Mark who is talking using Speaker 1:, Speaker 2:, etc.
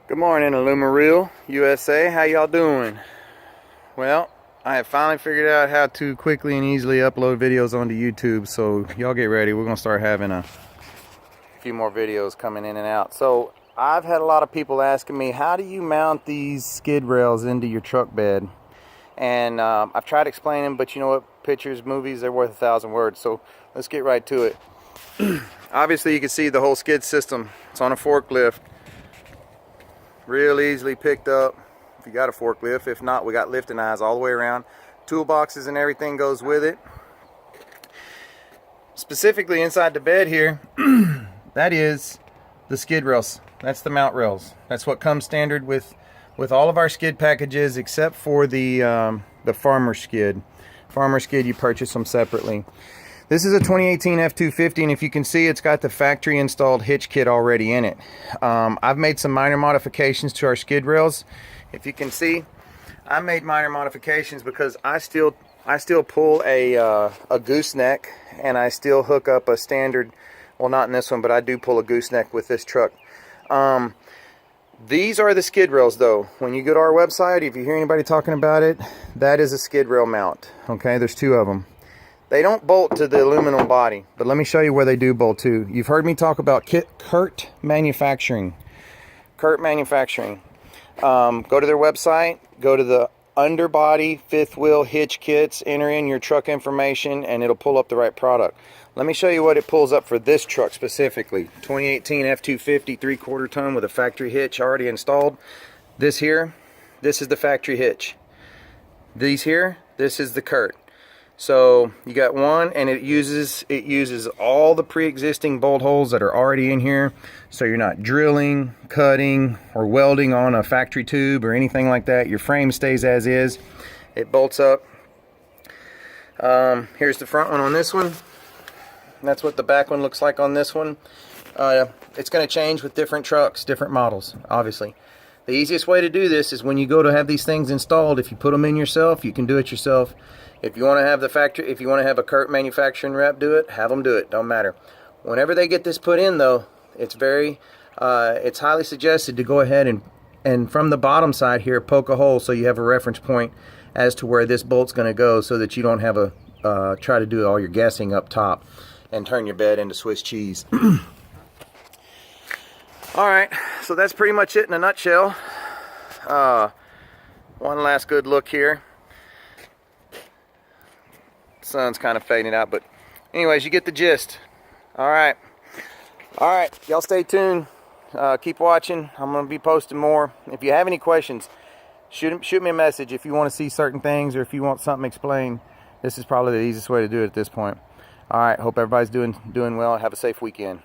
Speaker 1: Good morning, Alumareel USA. How y'all doing? Well, I have finally figured out how to quickly and easily upload videos onto YouTube, so y'all get ready. We're gonna start having a few more videos coming in and out. So I've had a lot of people asking me, how do you mount these skid rails into your truck bed? And I've tried explaining, but you know what, pictures, movies, they're worth 1,000 words. So let's get right to it. Obviously you can see the whole skid system. It's on a forklift. Real easily picked up if you got a forklift. If not, we got lifting eyes all the way around. Toolboxes and everything goes with it. Specifically inside the bed here, that is the skid rails. That's the mount rails. That's what comes standard with all of our skid packages, except for the farmer skid. Farmer skid, you purchase them separately. This is a 2018 F250, and if you can see, it's got the factory installed hitch kit already in it. I've made some minor modifications to our skid rails. If you can see, I made minor modifications because I still pull a gooseneck, and I still hook up a standard, well, not in this one, but I do pull a gooseneck with this truck. These are the skid rails though. When you go to our website, if you hear anybody talking about it, that is a skid rail mount. Okay, there's two of them. They don't bolt to the aluminum body, but let me show you where they do bolt to. You've heard me talk about CURT Manufacturing. CURT Manufacturing. Go to their website, go to the underbody fifth wheel hitch kits, enter in your truck information, and it'll pull up the right product. Let me show you what it pulls up for this truck specifically. 2018 F250 3/4 ton with a factory hitch already installed. This here, this is the factory hitch. These here, this is the CURT. So you got one, and it uses all the pre-existing bolt holes that are already in here, so you're not drilling, cutting, or welding on a factory tube or anything like that. Your frame stays as is. It bolts up. Here's the front one on this one. That's what the back one looks like on this one. It's going to change with different trucks, different models, obviously. The easiest way to do this is when you go to have these things installed, if you put them in yourself, you can do it yourself. If you want to have a CURT manufacturing rep do it, have them do it. Don't matter. Whenever they get this put in, though, it's highly suggested to go ahead and from the bottom side here, poke a hole so you have a reference point as to where this bolt's going to go, so that you don't have try to do all your guessing up top and turn your bed into Swiss cheese. All right, so that's pretty much it in a nutshell. One last good look here. Sun's kind of fading out, but anyways, you get the gist. All right, y'all stay tuned. Keep watching. I'm gonna be posting more. If you have any questions, shoot me a message. If you want to see certain things, or if you want something explained, this is probably the easiest way to do it at this point. All right, hope everybody's doing well. Have a safe weekend.